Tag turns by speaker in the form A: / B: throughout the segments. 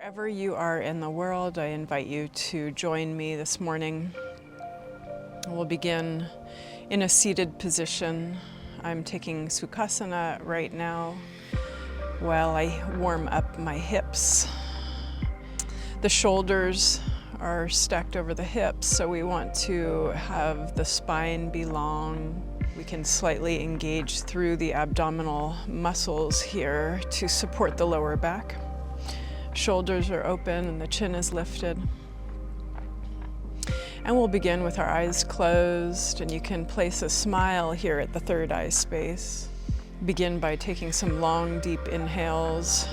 A: Wherever you are in the world, I invite you to join me this morning. We'll begin in a seated position. I'm taking Sukhasana right now while I warm up my hips. The shoulders are stacked over the hips, so we want to have the spine be long. We can slightly engage through the abdominal muscles here to support the lower back. Shoulders are open and the chin is lifted. And we'll begin with our eyes closed, and you can place a smile here at the third eye space. Begin by taking some long, deep inhales.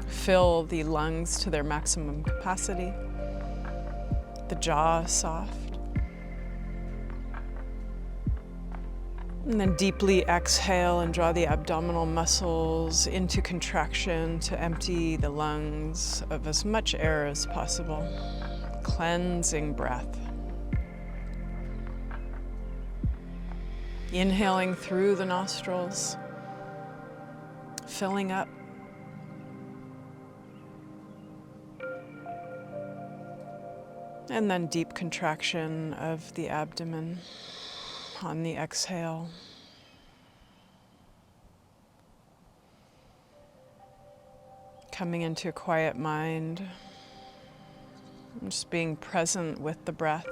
A: Fill the lungs to their maximum capacity. The jaw soft. And then deeply exhale and draw the abdominal muscles into contraction to empty the lungs of as much air as possible. Cleansing breath. Inhaling through the nostrils, filling up. And then deep contraction of the abdomen on the exhale. Coming into a quiet mind, just being present with the breath.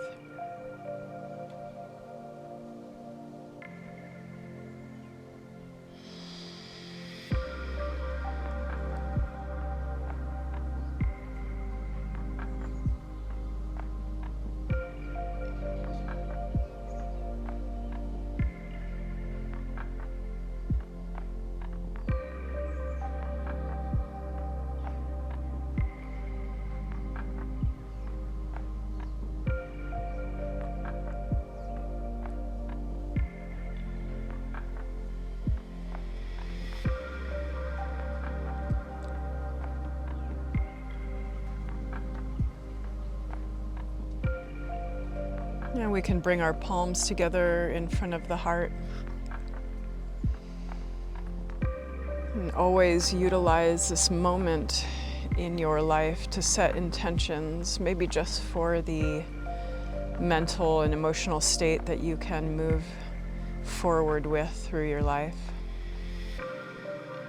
A: And we can bring our palms together in front of the heart. And always utilize this moment in your life to set intentions, maybe just for the mental and emotional state that you can move forward with through your life.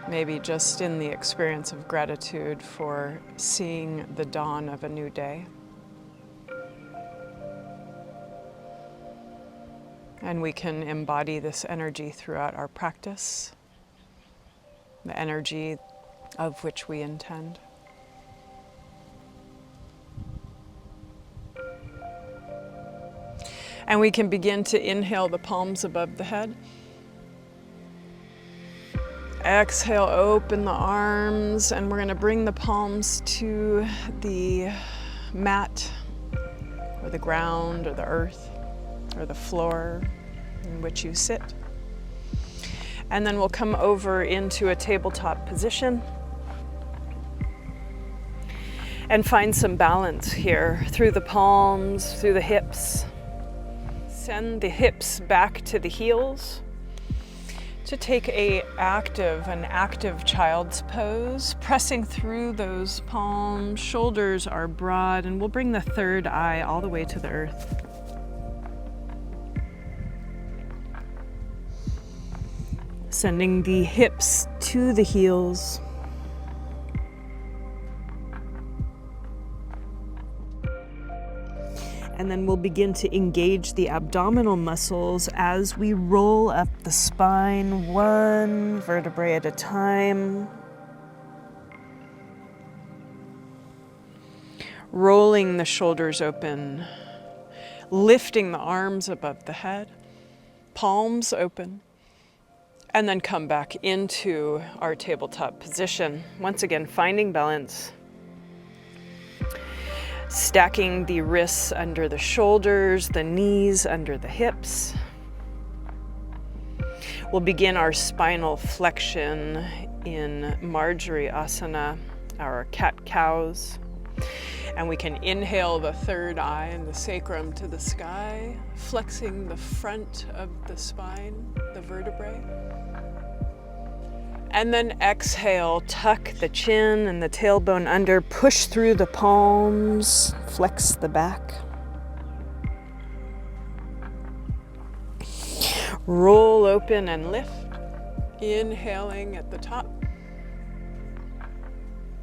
A: Maybe just in the experience of gratitude for seeing the dawn of a new day. And we can embody this energy throughout our practice, the energy of which we intend. And we can begin to inhale the palms above the head. Exhale, open the arms, and we're going to bring the palms to the mat, or the ground, or the earth, or the floor in which you sit. And then we'll come over into a tabletop position and find some balance here through the palms, through the hips. Send the hips back to the heels to take an active child's pose, pressing through those palms. Shoulders are broad, and we'll bring the third eye all the way to the earth. Sending the hips to the heels. And then we'll begin to engage the abdominal muscles as we roll up the spine, one vertebrae at a time. Rolling the shoulders open, lifting the arms above the head, palms open. And then come back into our tabletop position. Once again, finding balance. Stacking the wrists under the shoulders, the knees under the hips. We'll begin our spinal flexion in Marjorie asana, our cat-cows. And we can inhale the third eye and the sacrum to the sky, flexing the front of the spine, the vertebrae. And then exhale, tuck the chin and the tailbone under, push through the palms, flex the back. Roll open and lift, inhaling at the top.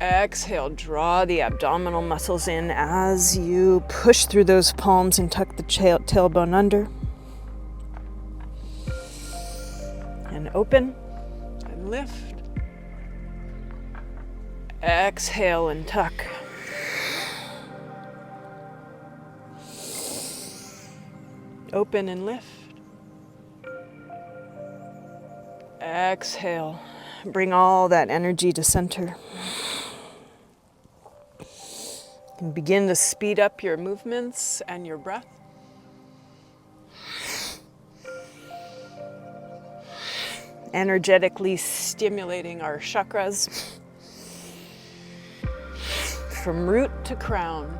A: Exhale, draw the abdominal muscles in as you push through those palms and tuck the tailbone under. And open and lift. Exhale and tuck. Open and lift. Exhale. Bring all that energy to center. And begin to speed up your movements and your breath. Energetically stimulating our chakras from root to crown,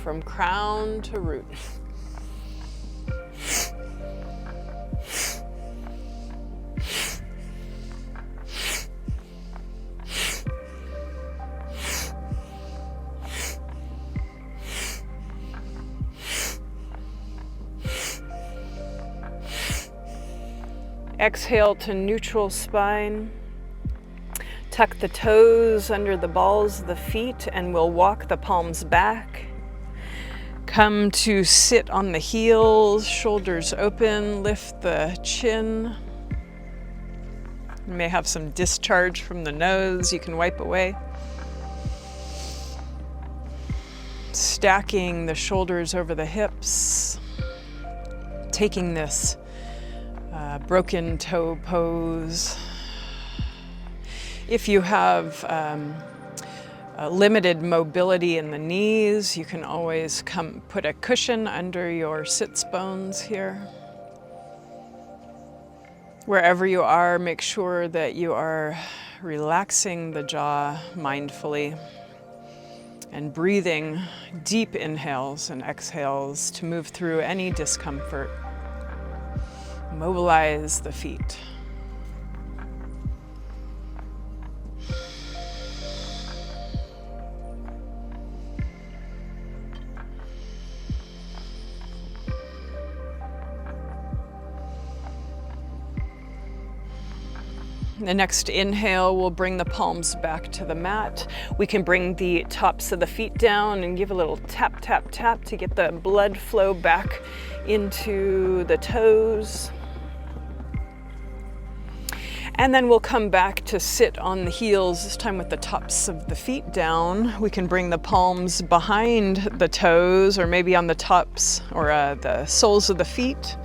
A: from crown to root. Exhale to neutral spine. Tuck the toes under the balls of the feet and we'll walk the palms back. Come to sit on the heels, shoulders open, lift the chin. You may have some discharge from the nose, you can wipe away. Stacking the shoulders over the hips. Taking this broken toe pose. If you have limited mobility in the knees, you can always put a cushion under your sits bones here. Wherever you are, make sure that you are relaxing the jaw mindfully and breathing deep inhales and exhales to move through any discomfort. Mobilize the feet. The next inhale will bring the palms back to the mat. We can bring the tops of the feet down and give a little tap, tap, tap to get the blood flow back into the toes. And then we'll come back to sit on the heels, this time with the tops of the feet down. We can bring the palms behind the toes or maybe on the tops or the soles of the feet.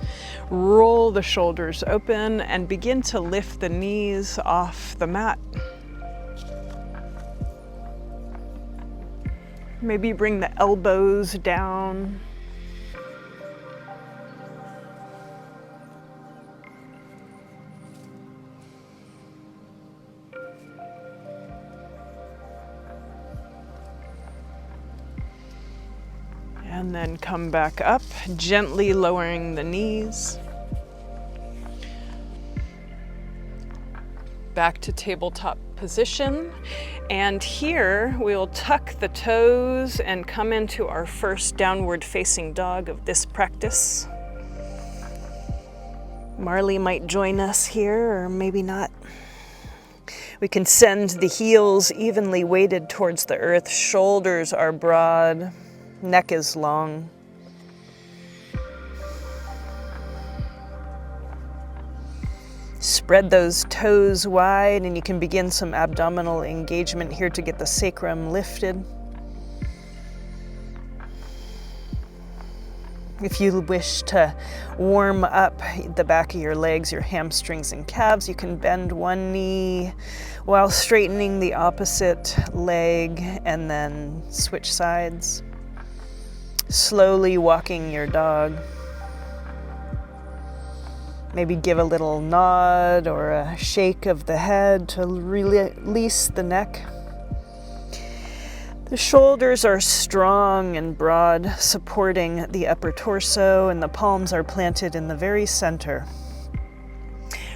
A: Roll the shoulders open and begin to lift the knees off the mat. Maybe bring the elbows down. And then come back up, gently lowering the knees. Back to tabletop position. And here we'll tuck the toes and come into our first downward facing dog of this practice. Marley might join us here, or maybe not. We can send the heels evenly weighted towards the earth. Shoulders are broad. Neck is long. Spread those toes wide and you can begin some abdominal engagement here to get the sacrum lifted. If you wish to warm up the back of your legs, your hamstrings and calves, you can bend one knee while straightening the opposite leg and then switch sides. Slowly walking your dog. Maybe give a little nod or a shake of the head to release the neck. The shoulders are strong and broad, supporting the upper torso, and the palms are planted in the very center.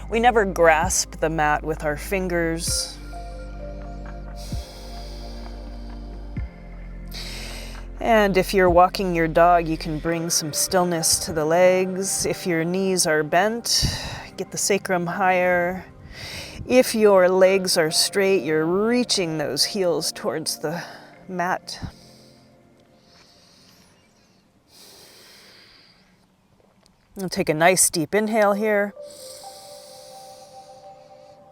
B: We never grasp the mat with our fingers. And if you're walking your dog, you can bring some stillness to the legs. If your knees are bent, get the sacrum higher. If your legs are straight, you're reaching those heels towards the mat. We'll take a nice deep inhale here.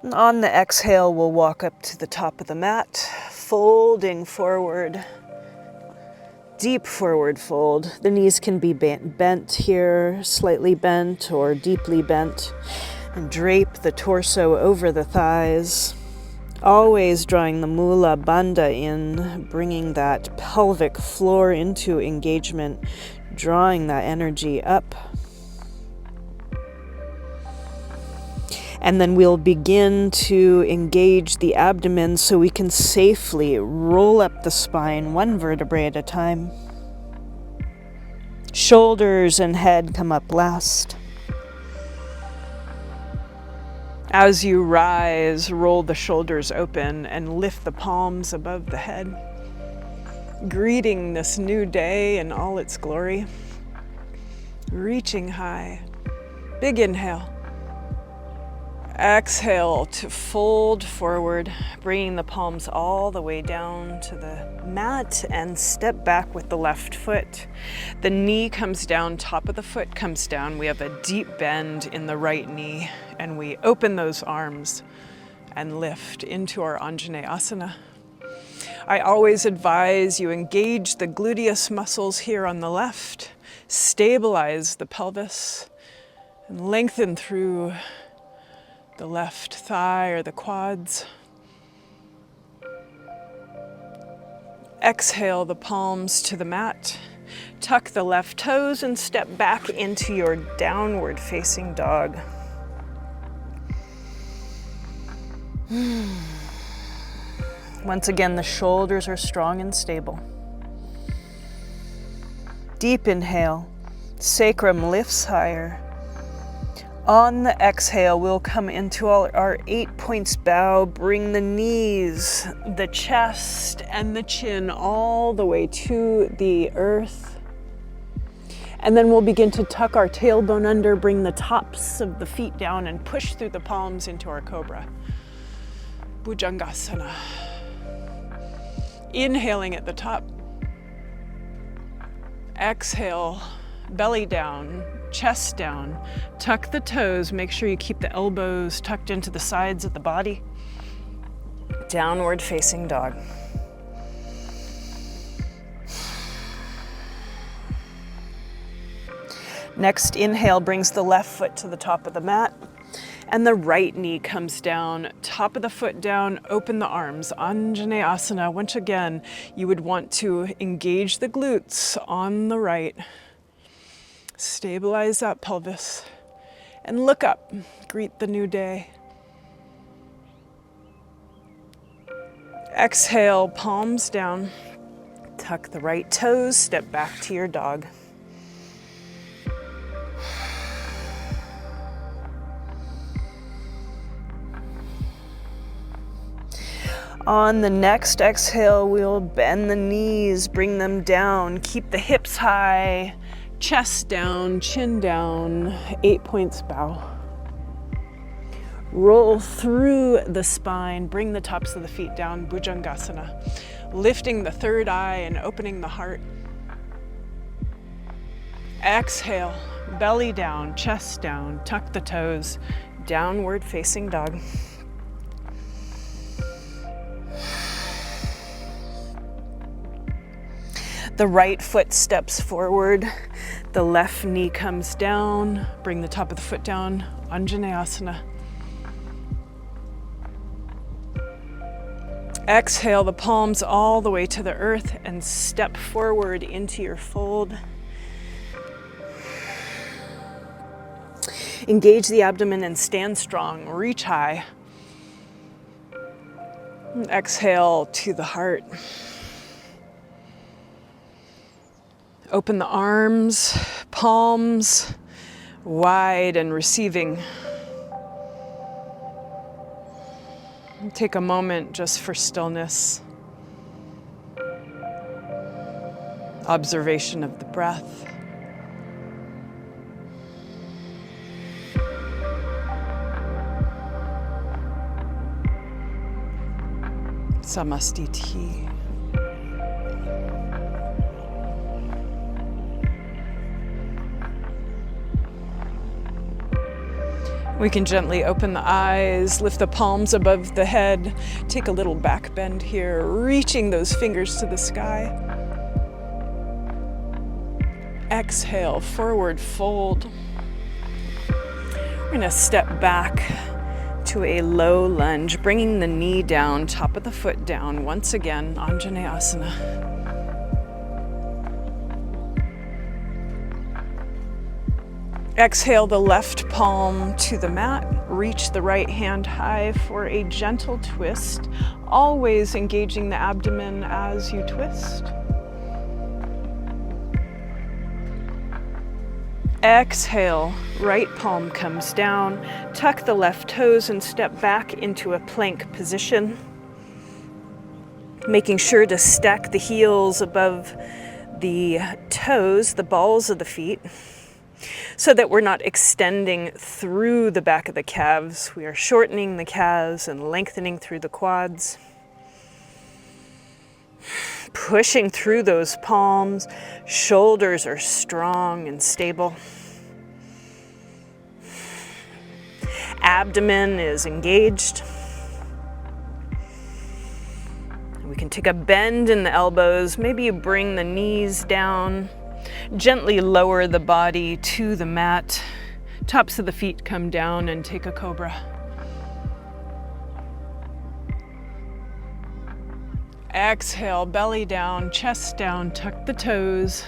B: And on the exhale, we'll walk up to the top of the mat, folding forward. Deep forward fold. The knees can be bent here, slightly bent or deeply bent. And drape the torso over the thighs. Always drawing the mula bandha in, bringing that pelvic floor into engagement, drawing that energy up. And then we'll begin to engage the abdomen so we can safely roll up the spine one vertebrae at a time. Shoulders and head come up last. As you rise, roll the shoulders open and lift the palms above the head, greeting this new day in all its glory. Reaching high. Big inhale. Exhale to fold forward, bringing the palms all the way down to the mat and step back with the left foot. The knee comes down, top of the foot comes down. We have a deep bend in the right knee and we open those arms and lift into our Anjaneyasana asana. I always advise you engage the gluteus muscles here on the left, stabilize the pelvis and lengthen through the left thigh or the quads. Exhale the palms to the mat. Tuck the left toes and step back into your downward facing dog. Once again, the shoulders are strong and stable. Deep inhale, sacrum lifts higher. On the exhale, we'll come into our 8 points bow, bring the knees, the chest, and the chin all the way to the earth. And then we'll begin to tuck our tailbone under, bring the tops of the feet down, and push through the palms into our cobra. Bhujangasana. Inhaling at the top. Exhale, belly down. Chest down, tuck the toes, make sure you keep the elbows tucked into the sides of the body. Downward facing dog. Next inhale brings the left foot to the top of the mat and the right knee comes down, top of the foot down, open the arms. Anjaneyasana. Once again, you would want to engage the glutes on the right. Stabilize that pelvis and look up, greet the new day. Exhale, palms down, tuck the right toes, step back to your dog. On the next exhale, we'll bend the knees, bring them down, keep the hips high, chest down, chin down, 8 points bow. Roll through the spine, bring the tops of the feet down, Bhujangasana. Lifting the third eye and opening the heart. Exhale, belly down, chest down, tuck the toes, downward facing dog. The right foot steps forward, the left knee comes down, bring the top of the foot down, Anjaneyasana. Exhale the palms all the way to the earth and step forward into your fold. Engage the abdomen and stand strong, reach high. Exhale to the heart. Open the arms, palms wide and receiving.
A: Take a moment just for stillness, observation of the breath. Samastiti. We can gently open the eyes, lift the palms above the head, take a little back bend here, reaching those fingers to the sky. Exhale, forward fold. We're going to step back to a low lunge, bringing the knee down, top of the foot down. Once again, Anjaneyasana. Exhale the left palm to the mat. Reach the right hand high for a gentle twist, always engaging the abdomen as you twist. Exhale, right palm comes down. Tuck the left toes and step back into a plank position. Making sure to stack the heels above the toes, the balls of the feet, so that we're not extending through the back of the calves. We are shortening the calves and lengthening through the quads. Pushing through those palms. Shoulders are strong and stable. Abdomen is engaged. We can take a bend in the elbows. Maybe you bring the knees down. Gently lower the body to the mat. Tops of the feet come down and take a cobra. Exhale, belly down, chest down, tuck the toes.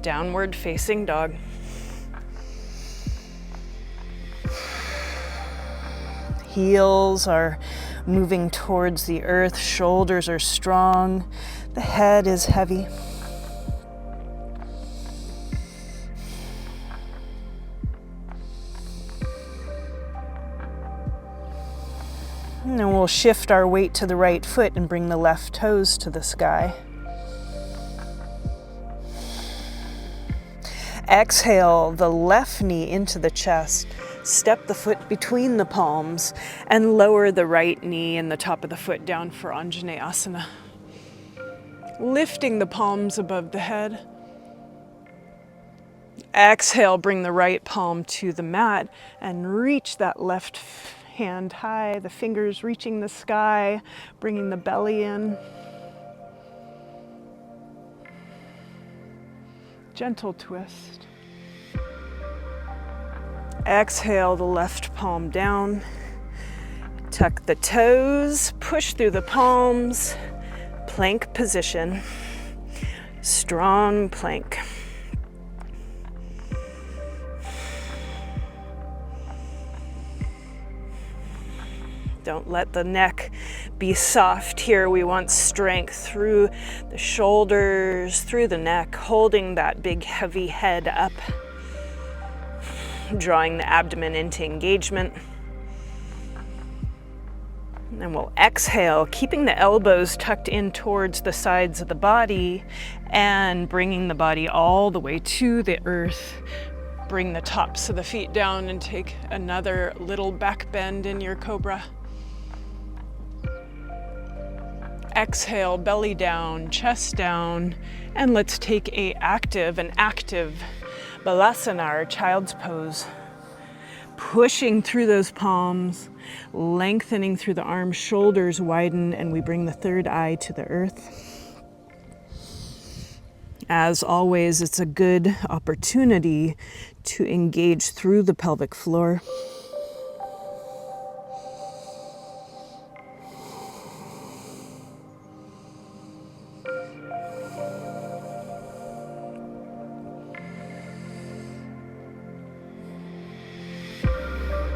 A: Downward facing dog. Heels are moving towards the earth. Shoulders are strong. The head is heavy. And then we'll shift our weight to the right foot and bring the left toes to the sky. Exhale the left knee into the chest. Step the foot between the palms and lower the right knee and the top of the foot down for Anjaneyasana. Lifting the palms above the head. Exhale, bring the right palm to the mat and reach that left hand high, the fingers reaching the sky, bringing the belly in. Gentle twist. Exhale the left palm down. Tuck the toes, push through the palms. Plank position. Strong plank. Don't let the neck be soft here. We want strength through the shoulders, through the neck, holding that big heavy head up. Drawing the abdomen into engagement. And we'll exhale, keeping the elbows tucked in towards the sides of the body and bringing the body all the way to the earth. Bring the tops of the feet down and take another little back bend in your cobra. Exhale, belly down, chest down, and let's take an active balasana, or child's pose. Pushing through those palms, lengthening through the arms, shoulders widen, and we bring the third eye to the earth. As always, it's a good opportunity to engage through the pelvic floor.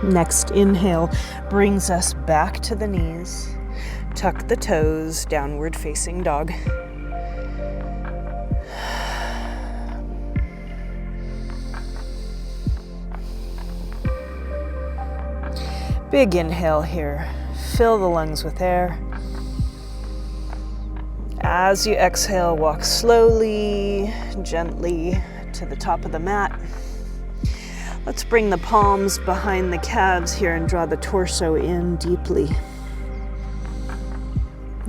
A: Next inhale brings us back to the knees. Tuck the toes, downward facing dog. Big inhale here.
B: Fill the lungs with air. As you exhale, walk slowly, gently to the top of the mat. Let's bring the palms behind the calves here and draw the torso in deeply.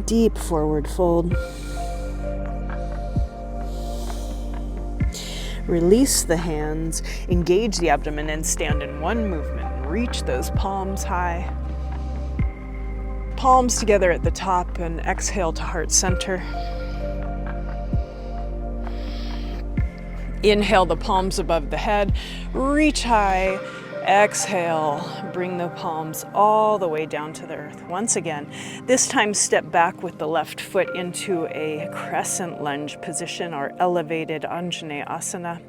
B: Deep forward fold. Release the hands, engage the abdomen, and stand in one movement. Reach those palms high. Palms together at the top, and exhale to heart center. Inhale the palms above the head, reach high. Exhale, bring the palms all the way down to the earth. Once again, this time step back with the left foot into a crescent lunge position, or elevated Anjane asana.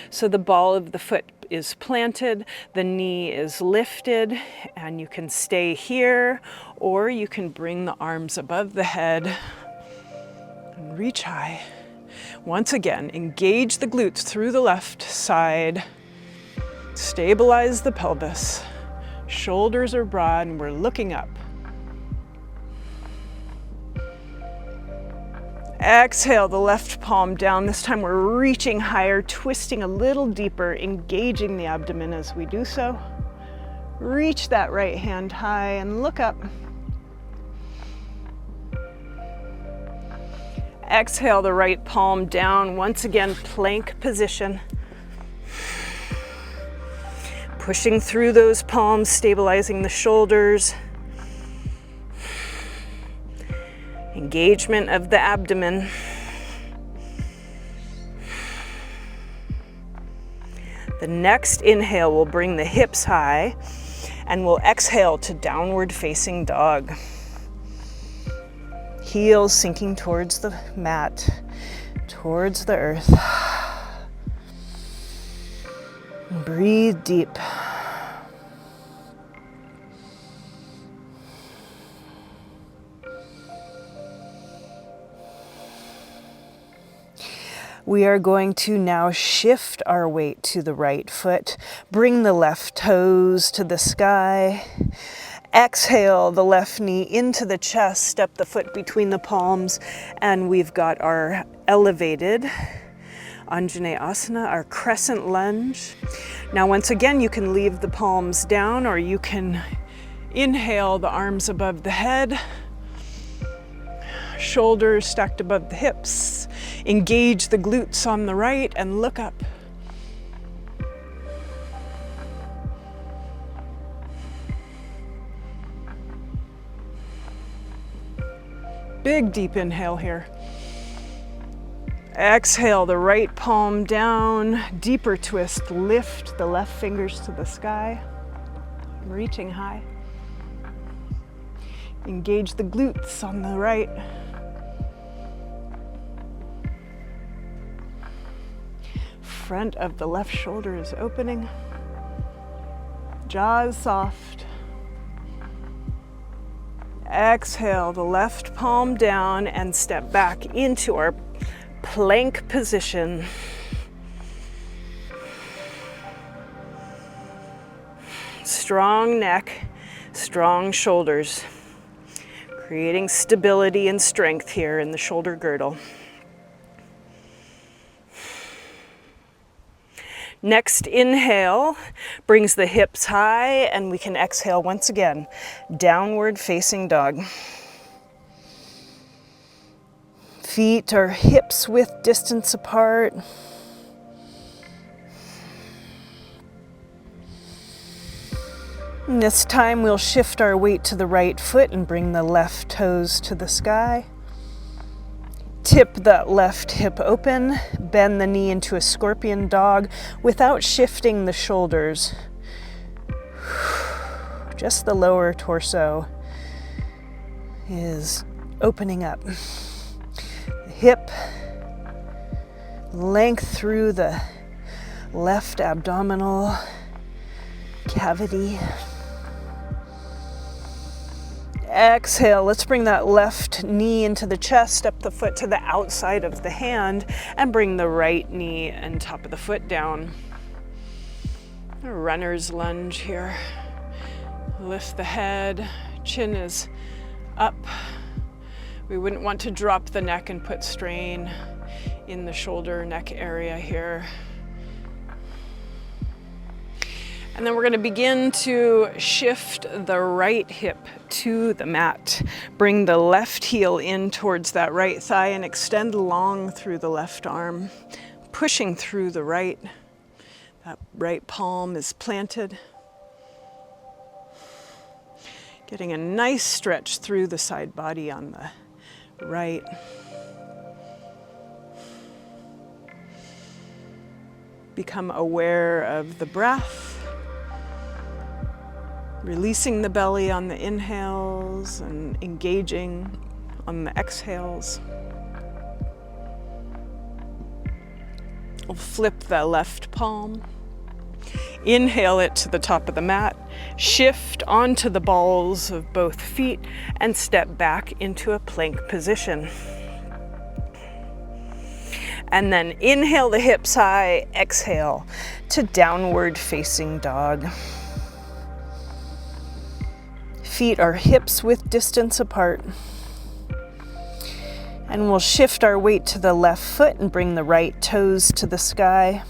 B: So the ball of the foot is planted, the knee is lifted, and you can stay here, or you can bring the arms above the head and reach high. Once again, engage the glutes through the left side. Stabilize the pelvis. Shoulders are broad and we're looking up. Exhale the left palm down. This time we're reaching higher, twisting a little deeper, engaging the abdomen as we do so. Reach that right hand high and look up. Exhale the right palm down. Once again, plank position. Pushing through those palms, stabilizing the shoulders. Engagement of the abdomen. The next inhale will bring the hips high, and we'll exhale to downward facing dog. Heels sinking towards the mat, towards the earth. Breathe deep. We are going to now shift our weight to the right foot. Bring the left toes to the sky. Exhale the left knee into the chest. Step the foot between the palms. And we've got our elevated Anjane asana, our crescent lunge. Now once again, you can leave the palms down, or you can inhale the arms above the head. Shoulders stacked above the hips. Engage the glutes on the right and look up. Big deep inhale here. Exhale the right palm down, deeper twist, lift the left fingers to the sky, reaching high. Engage the glutes on the right. Front of the left shoulder is opening. Jaws soft. Exhale the left palm down and step back into our plank position. Strong neck, strong shoulders, creating stability and strength here in the shoulder girdle. Next inhale brings the hips high, and we can exhale once again, downward facing dog. Feet are hips width distance apart. And this time we'll shift our weight to the right foot and bring the left toes to the sky. Tip that left hip open, bend the knee into a scorpion dog without shifting the shoulders. Just the lower torso is opening up. Hip length through the left abdominal cavity. Exhale, let's bring that left knee into the chest, step the foot to the outside of the hand, and bring the right knee and top of the foot down. A runner's lunge here.
A: Lift the head, chin is up. We wouldn't want to drop the neck and put strain in the shoulder neck area here. And then we're going to begin to shift the right hip to the mat. Bring the left heel in towards that right thigh and extend long through the left arm, pushing through the right. That right palm is planted. Getting a nice stretch through the side body on the right. Become aware of the breath. Releasing the belly on the inhales and engaging on the exhales. We'll flip the left palm. Inhale it to the top of the mat. Shift onto the balls of both feet and step back into a plank position. And then inhale the hips high, exhale to downward facing dog. Feet are hips width distance apart. And we'll shift our weight to the left foot and bring the right toes to the sky.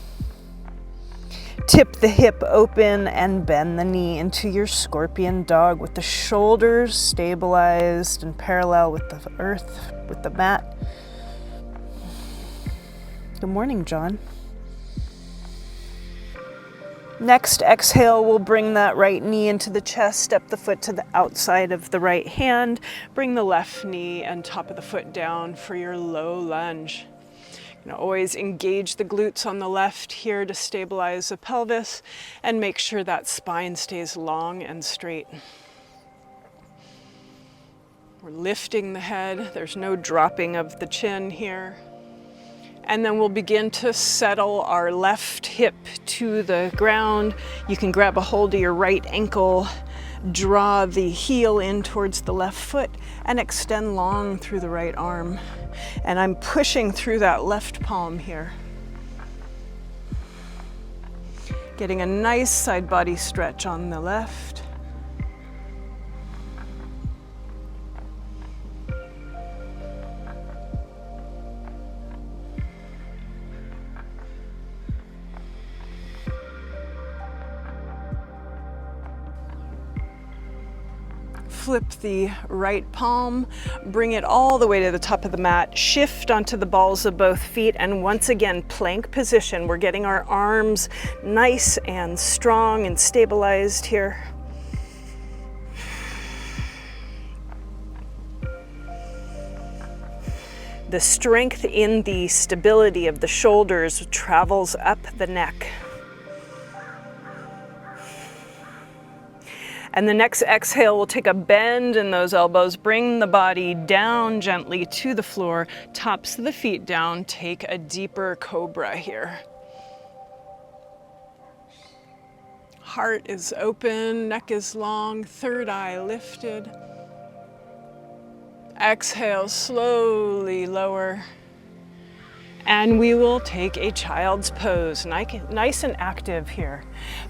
A: Tip the hip open and bend the knee into your scorpion dog with the shoulders stabilized and parallel with the earth, with the mat. Good morning, John. Next exhale, we'll bring that right knee into the chest, step the foot to the outside of the right hand, bring the left knee and top of the foot down for your low lunge. You know, always engage the glutes on the left here to stabilize the pelvis and make sure that spine stays long and straight. We're lifting the head, there's no dropping of the chin here. And then we'll begin to settle our left hip to the ground. You can grab a hold of your right ankle, draw the heel in towards the left foot, and extend long through the right arm. And I'm pushing through that left palm here. Getting a nice side body stretch on the left. Flip the right palm, bring it all the way to the top of the mat, shift onto the balls of both feet, and once again, plank position. We're getting our arms nice and strong and stabilized here. The strength in the stability of the shoulders travels up the neck. And the next exhale, we'll take a bend in those elbows, bring the body down gently to the floor, tops of the feet down, take a deeper cobra here. Heart is open, neck is long, third eye lifted. Exhale, slowly lower. And we will take a child's pose, nice and active here.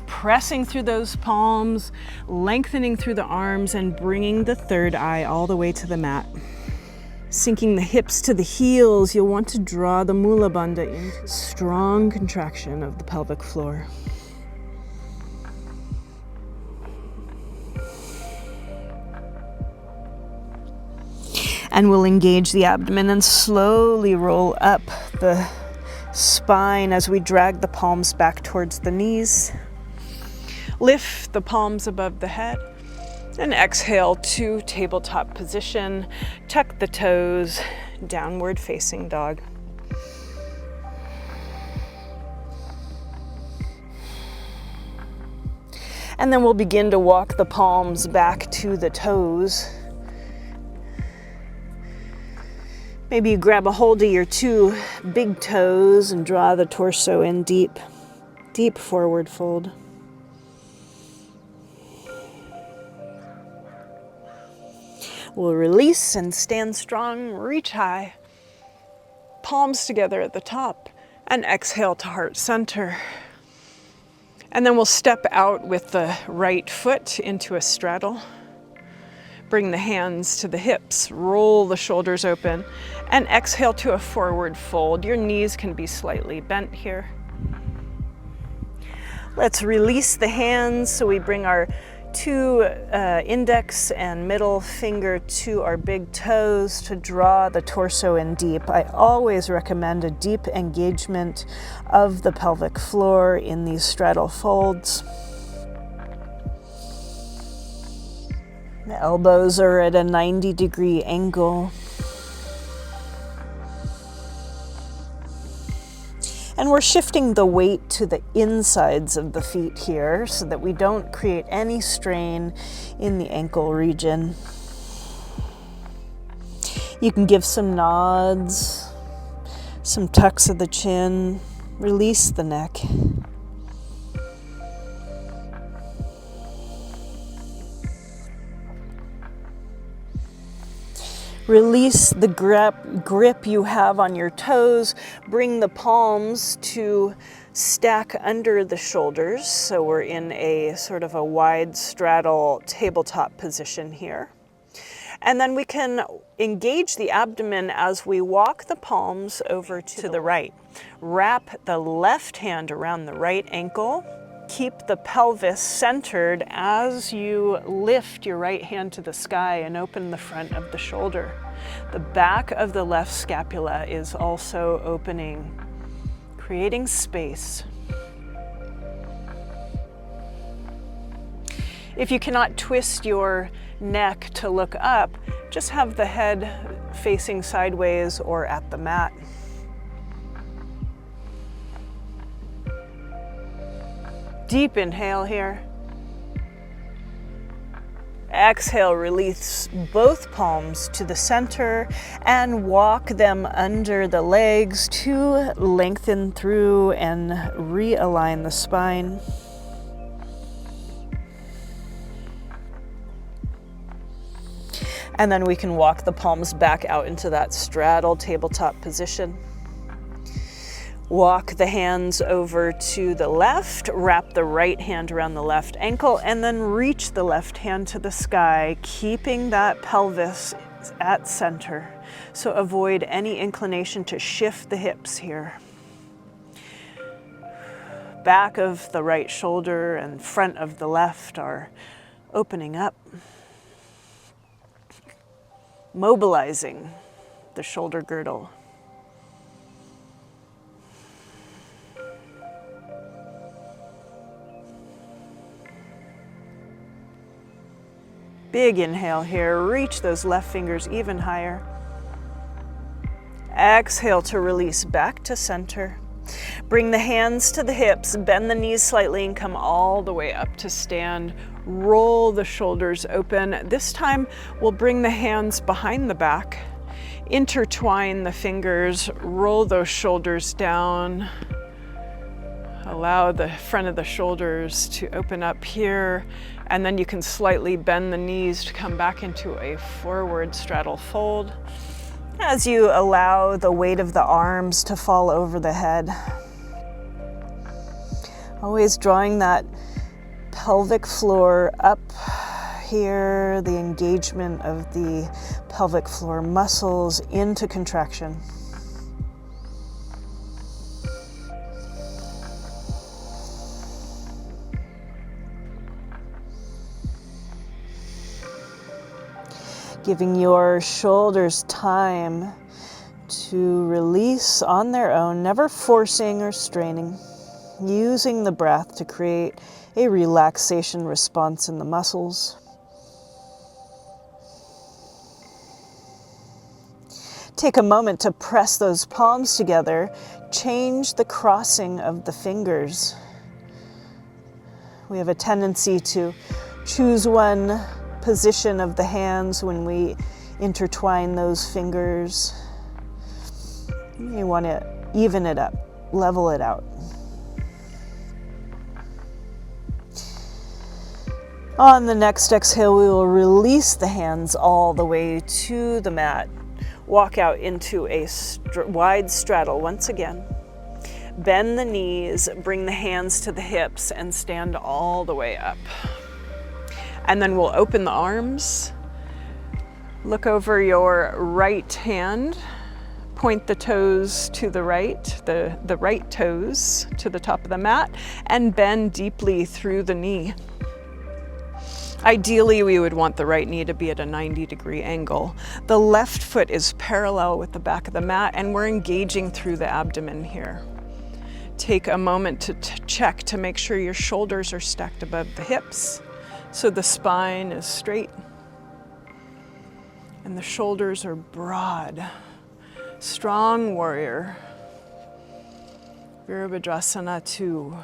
A: Pressing through those palms, lengthening through the arms, and bringing the third eye all the way to the mat. Sinking the hips to the heels, you'll want to draw the Mula Bandha into strong contraction of the pelvic floor. And we'll engage the abdomen and slowly roll up the spine as we drag the palms back towards the knees. Lift the palms above the head and exhale to tabletop position. Tuck the toes, downward facing dog. And then we'll begin to walk the palms back to the toes. Maybe you grab a hold of your two big toes and draw the torso in deep, deep forward fold. We'll release and stand strong, reach high, palms together at the top, and exhale to heart center.
B: And then we'll step out with the right foot into a straddle. Bring the hands to the hips, roll the shoulders open, and exhale to a forward fold. Your knees can be slightly bent here. Let's release the hands so we bring our two index and middle finger to our big toes to draw the torso in deep. I always recommend a deep engagement of the pelvic floor in these straddle folds. The elbows are at a 90-degree angle. And we're shifting the weight to the insides of the feet here so that we don't create any strain in the ankle region. You can give some nods, some tucks of the chin, release the neck. Release the grip you have on your toes. Bring the palms to stack under the shoulders. So we're in a sort of a wide straddle tabletop position here. And then we can engage the abdomen as we walk the palms over to the right. Wrap the left hand around the right ankle. Keep the pelvis centered as you lift your right hand to the sky and open the front of the shoulder. The back of the left scapula is also opening, creating space. If you cannot twist your neck to look up, just have the head facing sideways or at the mat. Deep inhale here. Exhale, release both palms to the center and walk them under the legs to lengthen through and realign the spine. And then we can walk the palms back out into that straddle tabletop position. Walk the hands over to the left, wrap the right hand around the left ankle, and then reach the left hand to the sky, keeping that pelvis at center. So avoid any inclination to shift the hips here. Back of the right shoulder and front of the left are opening up, mobilizing the shoulder girdle. Big inhale here, reach those left fingers even higher. Exhale to release back to center. Bring the hands to the hips, bend the knees slightly and come all the way up to stand. Roll the shoulders open. This time we'll bring the hands behind the back, intertwine the fingers, roll those shoulders down. Allow the front of the shoulders to open up here, and then you can slightly bend the knees to come back into a forward straddle fold as you allow the weight of the arms to fall over the head. Always drawing that pelvic floor up here, the engagement of the pelvic floor muscles into contraction. Giving your shoulders time to release on their own, never forcing or straining, using the breath to create a relaxation response in the muscles. Take a moment to press those palms together, change the crossing of the fingers. We have a tendency to choose one position of the hands when we intertwine those fingers. You want to even it up, level it out. On the next exhale, we will release the hands all the way to the mat. Walk out into a wide straddle once again. Bend the knees, bring the hands to the hips, and stand all the way up. And then we'll open the arms, look over your right hand, point the toes to the right, the right toes to the top of the mat, and bend deeply through the knee. Ideally, we would want the right knee to be at a 90-degree angle. The left foot is parallel with the back of the mat, and we're engaging through the abdomen here. Take a moment to check to make sure your shoulders are stacked above the hips, so the spine is straight and the shoulders are broad. Strong warrior. Virabhadrasana 2.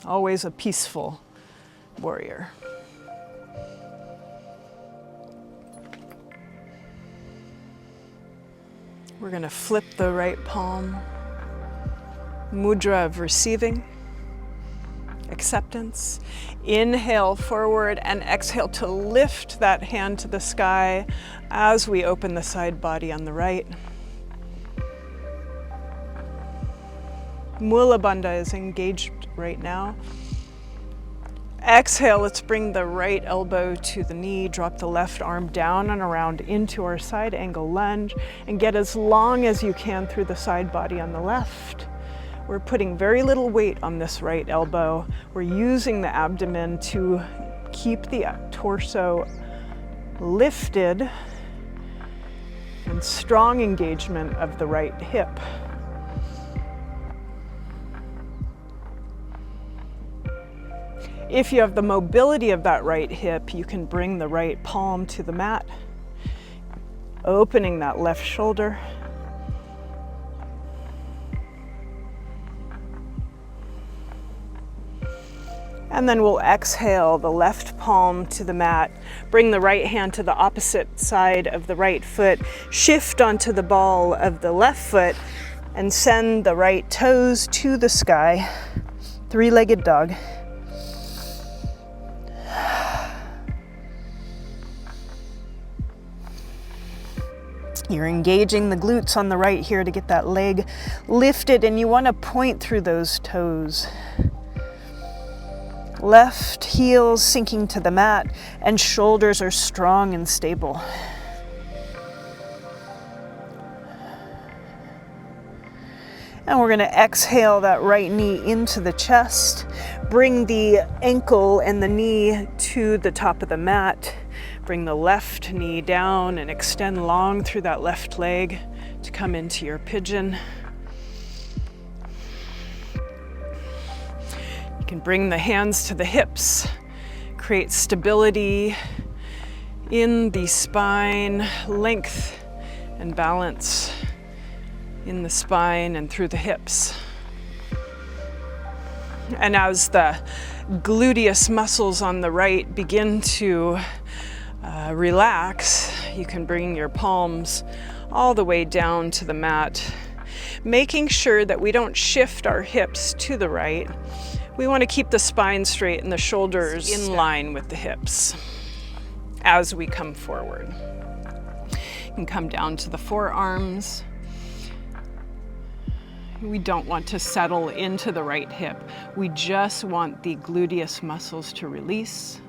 B: Always a peaceful warrior. We're going to flip the right palm. Mudra of receiving, acceptance. Inhale forward and exhale to lift that hand to the sky as we open the side body on the right. Mula Bandha is engaged right now. Exhale, let's bring the right elbow to the knee, drop the left arm down and around into our side angle lunge, and get as long as you can through the side body on the left. We're putting very little weight on this right elbow. We're using the abdomen to keep the torso lifted and strong engagement of the right hip. If you have the mobility of that right hip, you can bring the right palm to the mat, opening that left shoulder. And then we'll exhale the left palm to the mat, bring the right hand to the opposite side of the right foot, shift onto the ball of the left foot, and send the right toes to the sky. Three-legged dog. You're engaging the glutes on the right here to get that leg lifted, and you want to point through those toes. Left heel sinking to the mat, and shoulders are strong and stable. And we're going to exhale that right knee into the chest. Bring the ankle and the knee to the top of the mat. Bring the left knee down and extend long through that left leg to come into your pigeon. You can bring the hands to the hips, create stability in the spine, length and balance in the spine and through the hips. And as the gluteus muscles on the right begin to relax, you can bring your palms all the way down to the mat, making sure that we don't shift our hips to the right. We want to keep the spine straight and the shoulders in line with the hips as we come forward. You can come down to the forearms. We don't want to settle into the right hip. We just want the gluteus muscles to release,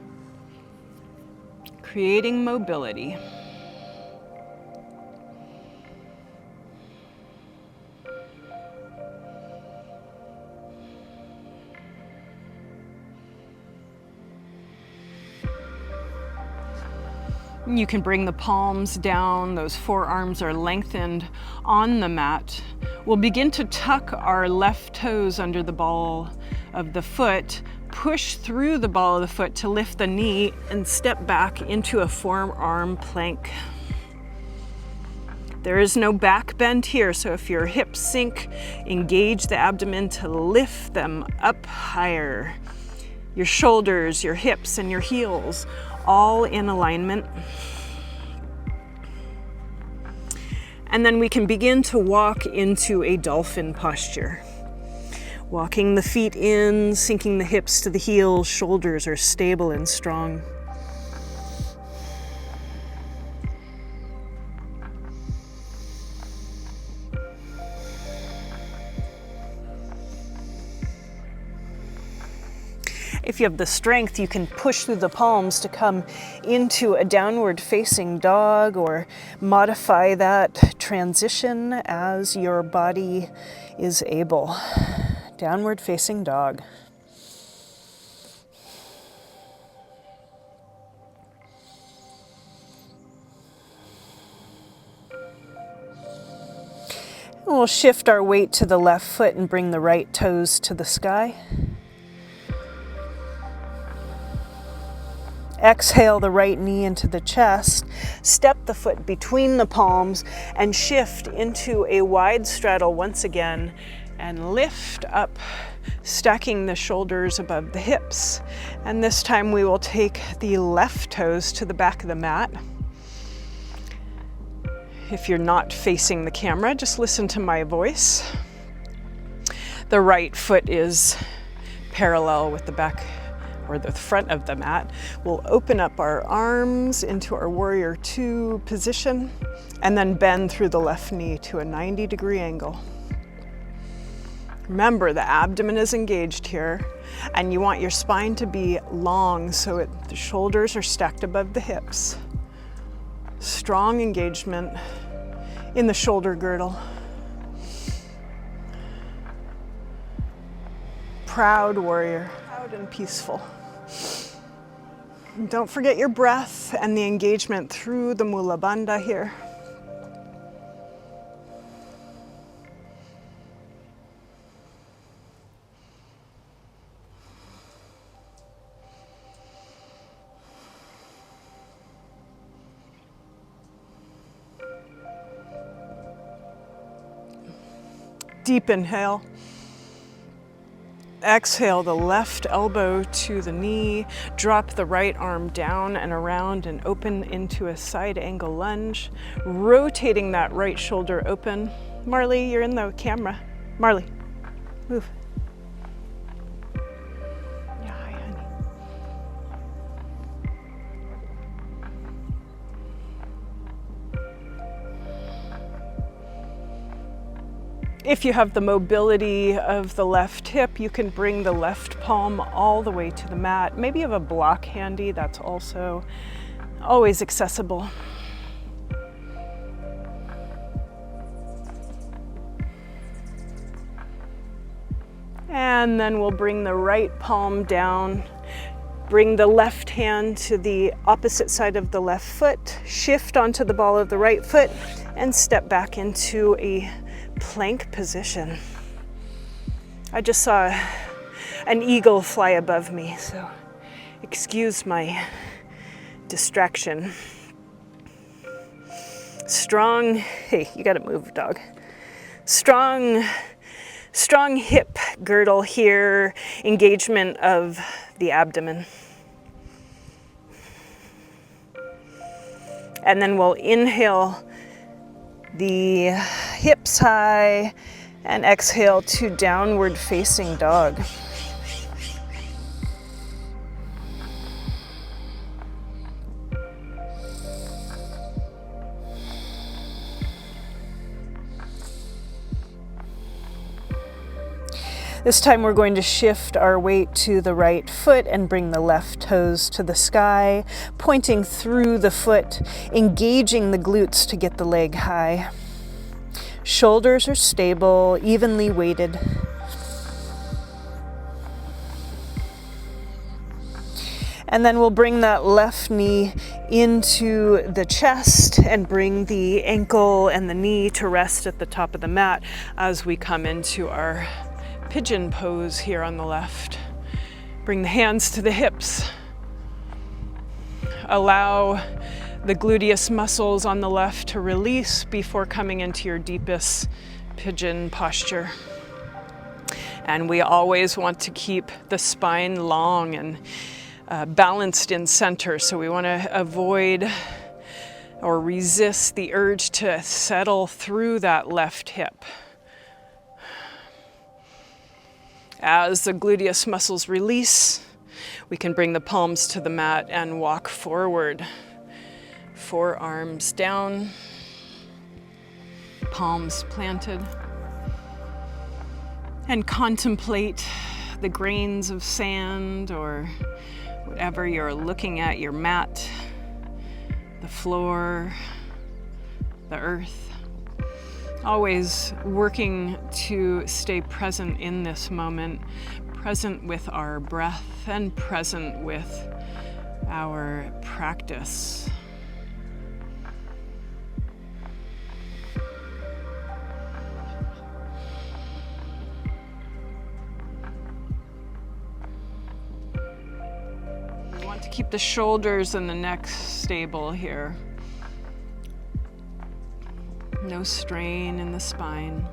B: creating mobility. You can bring the palms down, those forearms are lengthened on the mat. We'll begin to tuck our left toes under the ball of the foot, push through the ball of the foot to lift the knee, and step back into a forearm plank. There is no back bend here, so if your hips sink, engage the abdomen to lift them up higher. Your shoulders, your hips, and your heels all in alignment. And then we can begin to walk into a dolphin posture. Walking the feet in, sinking the hips to the heels, shoulders are stable and strong. If you have the strength, you can push through the palms to come into a downward facing dog, or modify that transition as your body is able. Downward facing dog. And we'll shift our weight to the left foot and bring the right toes to the sky. Exhale the right knee into the chest, step the foot between the palms and shift into a wide straddle once again, and lift up, stacking the shoulders above the hips. And this time we will take the left toes to the back of the mat. If you're not facing the camera, just listen to my voice. The right foot is parallel with the back or the front of the mat. We'll open up our arms into our warrior two position and then bend through the left knee to a 90-degree angle. Remember, the abdomen is engaged here, and you want your spine to be long so the shoulders are stacked above the hips. Strong engagement in the shoulder girdle. Proud warrior, proud and peaceful. And don't forget your breath and the engagement through the Mula Bandha here. Deep inhale. Exhale the left elbow to the knee, drop the right arm down and around and open into a side angle lunge, rotating that right shoulder open. Marley, you're in the camera. Marley, move. Yeah, hi, honey. If you have the mobility of the left hip, you can bring the left palm all the way to the mat. Maybe you have a block handy, that's also always accessible. And then we'll bring the right palm down, bring the left hand to the opposite side of the left foot, shift onto the ball of the right foot, and step back into a plank position. I just saw an eagle fly above me, so excuse my distraction. Strong, hey, you gotta move, dog. Strong hip girdle here, engagement of the abdomen. And then we'll inhale the hips high and exhale to downward facing dog. This time we're going to shift our weight to the right foot and bring the left toes to the sky, pointing through the foot, engaging the glutes to get the leg high. Shoulders are stable, evenly weighted. And then we'll bring that left knee into the chest and bring the ankle and the knee to rest at the top of the mat as we come into our pigeon pose here on the left. Bring the hands to the hips. Allow the gluteus muscles on the left to release before coming into your deepest pigeon posture. And we always want to keep the spine long and balanced in center. So we want to avoid or resist the urge to settle through that left hip. As the gluteus muscles release, we can bring the palms to the mat and walk forward. Forearms down, palms planted. And contemplate the grains of sand or whatever you're looking at, your mat, the floor, the earth. Always working to stay present in this moment, present with our breath and present with our practice. We want to keep the shoulders and the neck stable here. No strain in the spine.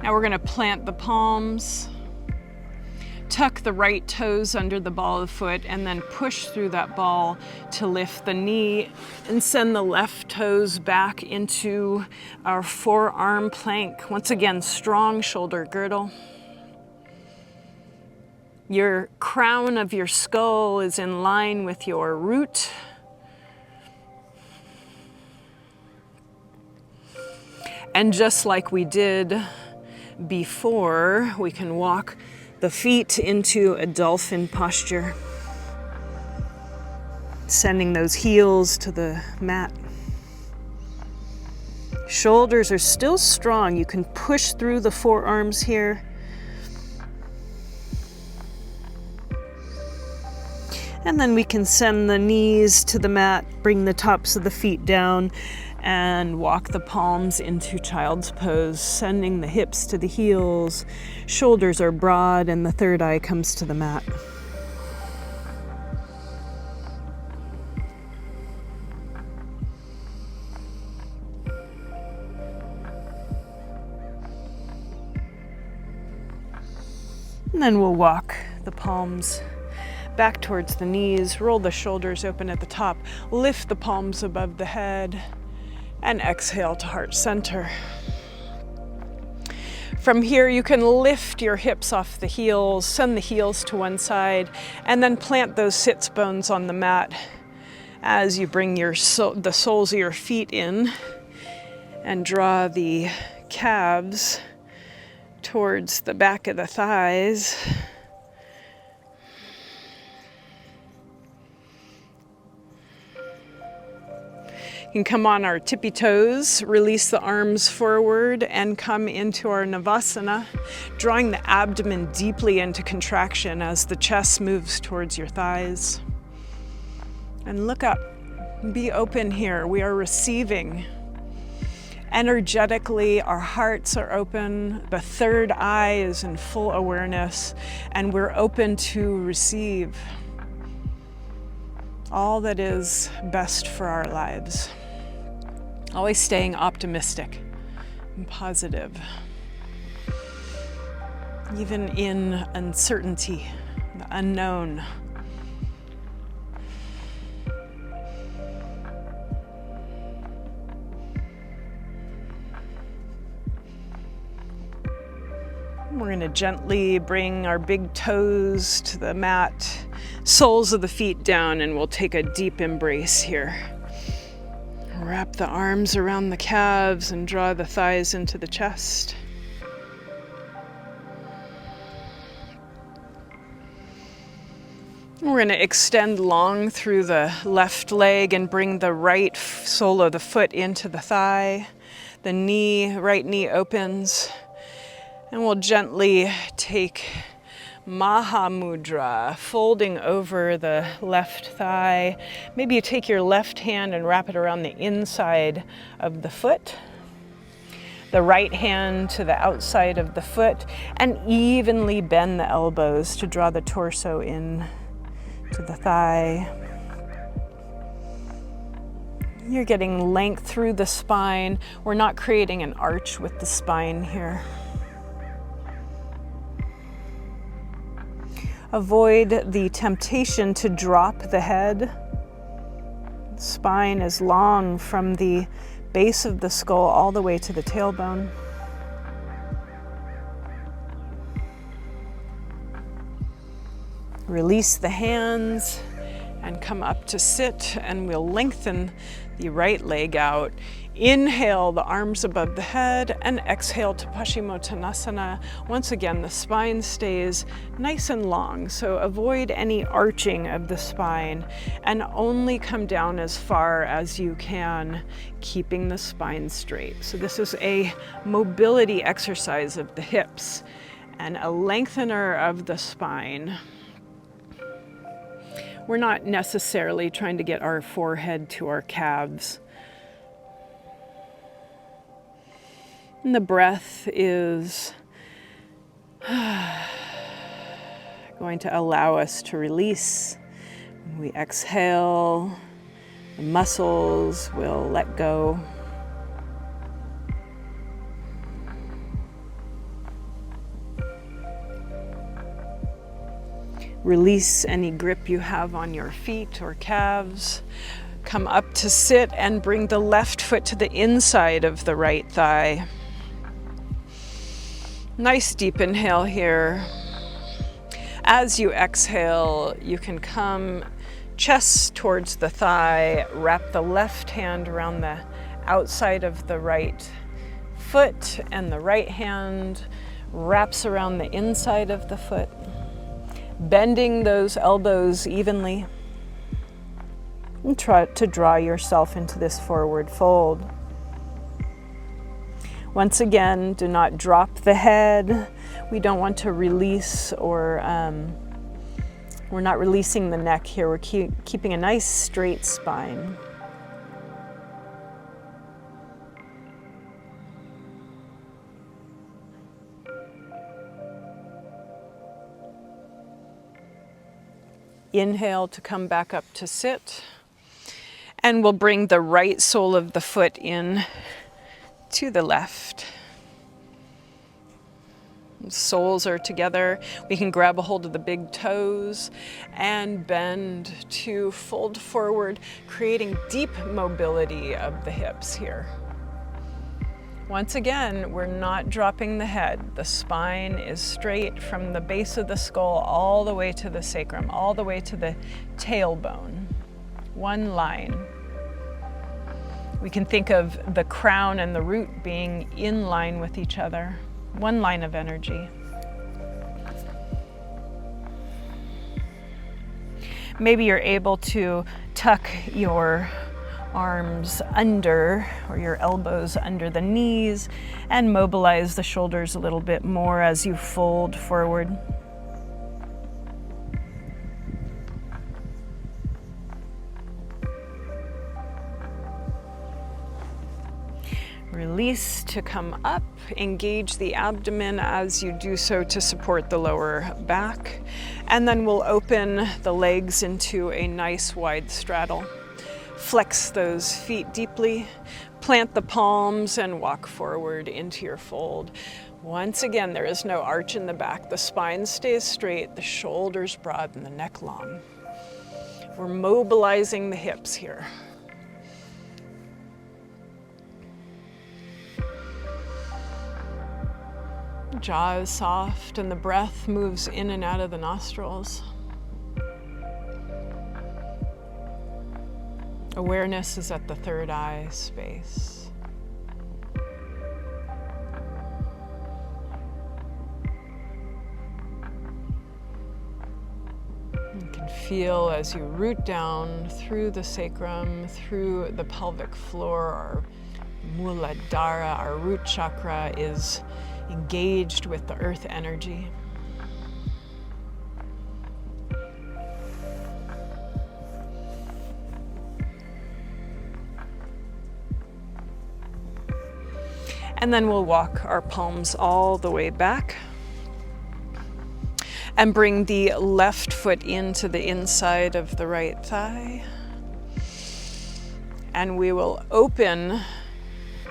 B: Now we're going to plant the palms, tuck the right toes under the ball of the foot, and then push through that ball to lift the knee and send the left toes back into our forearm plank. Once again, strong shoulder girdle. Your crown of your skull is in line with your root. And just like we did before, we can walk the feet into a dolphin posture, sending those heels to the mat. Shoulders are still strong. You can push through the forearms here. And then we can send the knees to the mat, bring the tops of the feet down, and walk the palms into child's pose, sending the hips to the heels. Shoulders are broad and the third eye comes to the mat. And then we'll walk the palms back towards the knees, roll the shoulders open at the top, lift the palms above the head, and exhale to heart center. From here, you can lift your hips off the heels, send the heels to one side, and then plant those sits bones on the mat as you bring the soles of your feet in and draw the calves towards the back of the thighs. You can come on our tippy toes, release the arms forward, and come into our navasana, drawing the abdomen deeply into contraction as the chest moves towards your thighs. And look up, be open here. We are receiving. Energetically, our hearts are open, the third eye is in full awareness, and we're open to receive all that is best for our lives. Always staying optimistic and positive, even in uncertainty, the unknown. We're going to gently bring our big toes to the mat, soles of the feet down, and we'll take a deep embrace here. Wrap the arms around the calves and draw the thighs into the chest. We're going to extend long through the left leg and bring the right sole of the foot into the thigh. The right knee opens. And we'll gently take Maha Mudra, folding over the left thigh. Maybe you take your left hand and wrap it around the inside of the foot. The right hand to the outside of the foot, and evenly bend the elbows to draw the torso in to the thigh. You're getting length through the spine. We're not creating an arch with the spine here. Avoid the temptation to drop the head. The spine is long from the base of the skull all the way to the tailbone. Release the hands
A: and come up to sit, and we'll lengthen the right leg out. Inhale, the arms above the head, and exhale to Paschimottanasana. Once again, the spine stays nice and long, so avoid any arching of the spine and only come down as far as you can, keeping the spine straight. So this is a mobility exercise of the hips and a lengthener of the spine. We're not necessarily trying to get our forehead to our calves. And the breath is going to allow us to release. When we exhale, the muscles will let go. Release any grip you have on your feet or calves. Come up to sit and bring the left foot to the inside of the right thigh. Nice deep inhale here. As you exhale, you can come chest towards the thigh, wrap the left hand around the outside of the right foot, and the right hand wraps around the inside of the foot, bending those elbows evenly. And try to draw yourself into this forward fold. Once again, do not drop the head. We don't want to release or we're not releasing the neck here. We're keeping a nice straight spine. Inhale to come back up to sit. And we'll bring the right sole of the foot in to the left. Soles are together. We can grab a hold of the big toes and bend to fold forward, creating deep mobility of the hips here. Once again, we're not dropping the head. The spine is straight from the base of the skull all the way to the sacrum, all the way to the tailbone. One line. We can think of the crown and the root being in line with each other. One line of energy. Maybe you're able to tuck your arms under, or your elbows under the knees, and mobilize the shoulders a little bit more as you fold forward. Release to come up, engage the abdomen as you do so to support the lower back, and then we'll open the legs into a nice wide straddle. Flex those feet deeply, plant the palms, and walk forward into your fold. Once again, there is no arch in the back. The spine stays straight, the shoulders broad, and the neck long. We're mobilizing the hips here. Jaw is soft and the breath moves in and out of the nostrils. Awareness is at the third eye space. You can feel as you root down through the sacrum, through the pelvic floor. Our Muladhara, our root chakra, is engaged with the earth energy. And then we'll walk our palms all the way back and bring the left foot into the inside of the right thigh. And we will open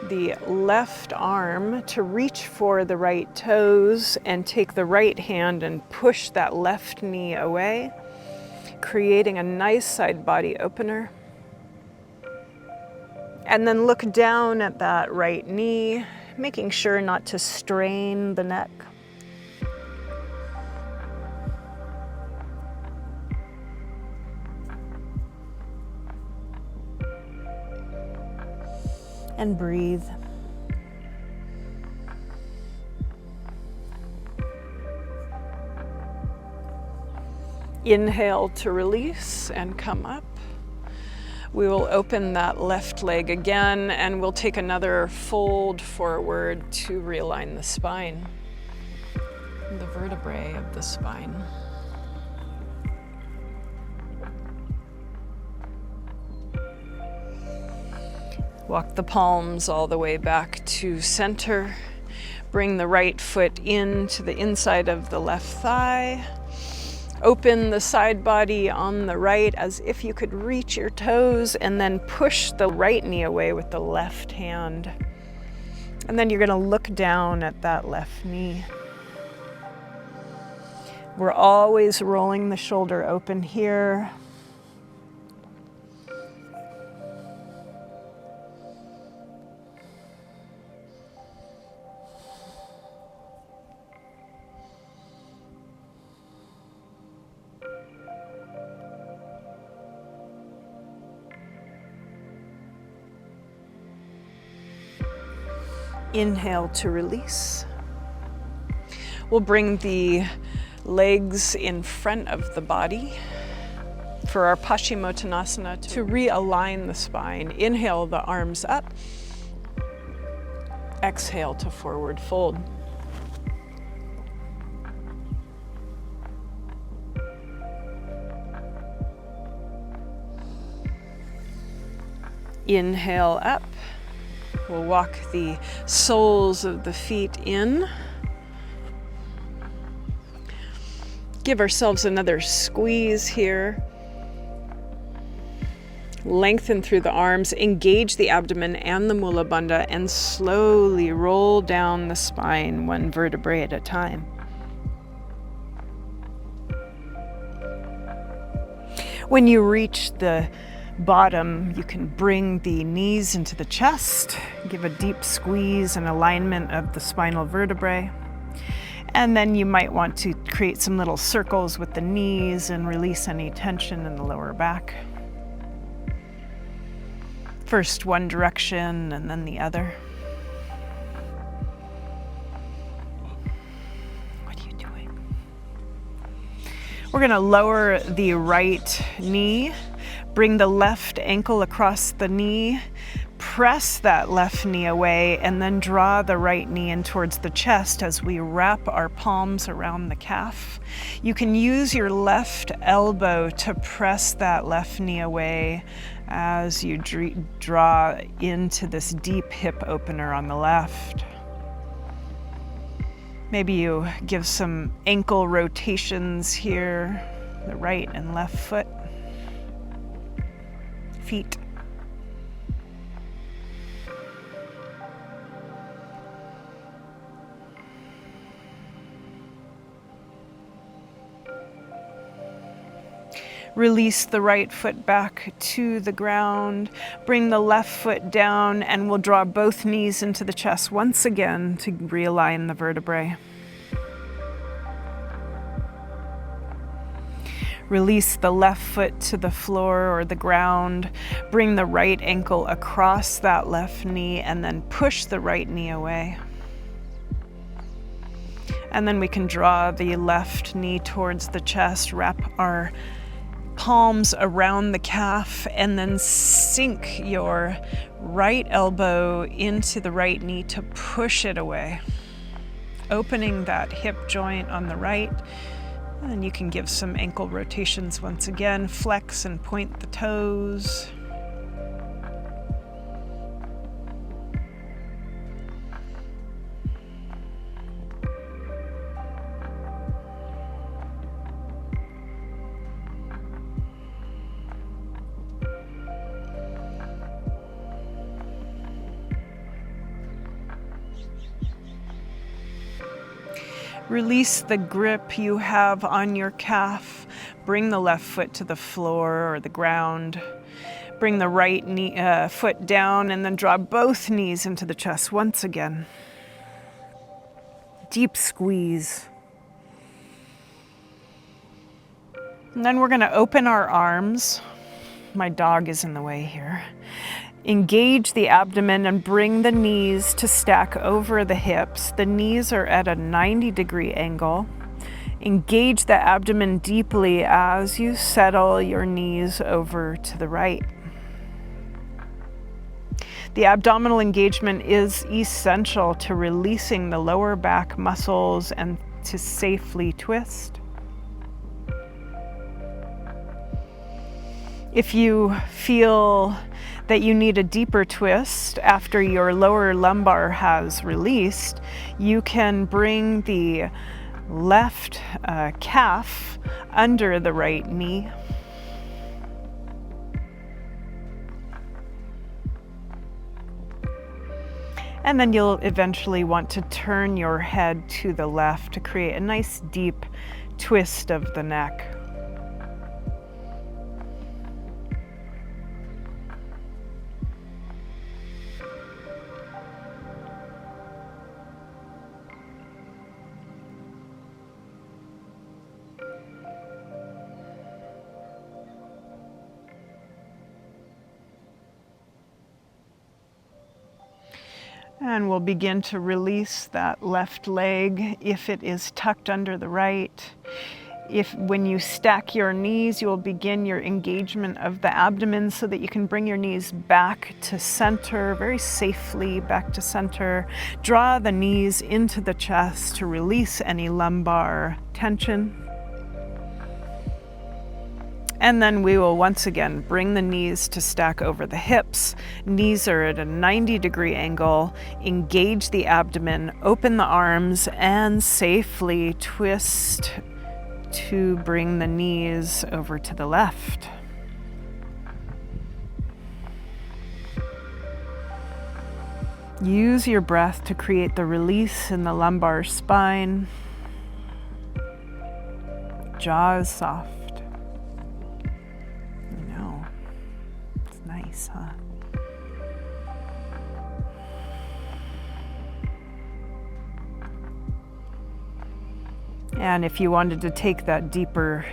A: the left arm to reach for the right toes and take the right hand and push that left knee away, creating a nice side body opener. And then look down at that right knee, making sure not to strain the neck.
B: And breathe. Inhale to release and come up. We will open that left leg again and we'll take another fold forward to realign the spine, the vertebrae of the spine. Walk the palms all the way back to center. Bring the right foot into the inside of the left thigh. Open the side body on the right as if you could reach your toes, and then push the right knee away with the left hand. And then you're going to look down at that left knee. We're always rolling the shoulder open here. Inhale to release. We'll bring the legs in front of the body for our Paschimottanasana to realign the spine. Inhale the arms up. Exhale to forward fold. Inhale up. We'll walk the soles of the feet in. Give ourselves another squeeze here. Lengthen through the arms, engage the abdomen and the mula bandha, and slowly roll down the spine one vertebrae at a time. When you reach the bottom, you can bring the knees into the chest, give a deep squeeze and alignment of the spinal vertebrae. And then you might want to create some little circles with the knees and release any tension in the lower back. First one direction and then the other. What are you doing? We're going to lower the right knee. Bring the left ankle across the knee, press that left knee away, and then draw the right knee in towards the chest as we wrap our palms around the calf. You can use your left elbow to press that left knee away as you draw into this deep hip opener on the left. Maybe you give some ankle rotations here, the right and left foot. Feet. Release the right foot back to the ground. Bring the left foot down, and we'll draw both knees into the chest once again to realign the vertebrae. Release the left foot to the floor or the ground. Bring the right ankle across that left knee and then push the right knee away. And then we can draw the left knee towards the chest, wrap our palms around the calf, and then sink your right elbow into the right knee to push it away. Opening that hip joint on the right. And you can give some ankle rotations once again. Flex and point the toes. Release the grip you have on your calf. Bring the left foot to the floor or the ground. Bring the right knee, foot down, and then draw both knees into the chest once again. Deep squeeze. And then we're going to open our arms. My dog is in the way here. Engage the abdomen and bring the knees to stack over the hips. The knees are at a 90-degree angle. Engage the abdomen deeply as you settle your knees over to the right. The abdominal engagement is essential to releasing the lower back muscles and to safely twist. If you feel that you need a deeper twist after your lower lumbar has released, you can bring the left calf under the right knee. And then you'll eventually want to turn your head to the left to create a nice deep twist of the neck. And we'll begin to release that left leg if it is tucked under the right. When you stack your knees, you will begin your engagement of the abdomen so that you can bring your knees back to center, very safely back to center. Draw the knees into the chest to release any lumbar tension. And then we will once again bring the knees to stack over the hips. Knees are at a 90-degree angle. Engage the abdomen, open the arms, and safely twist to bring the knees over to the left. Use your breath to create the release in the lumbar spine. Jaw is soft. Nice, huh? And if you wanted to take that deeper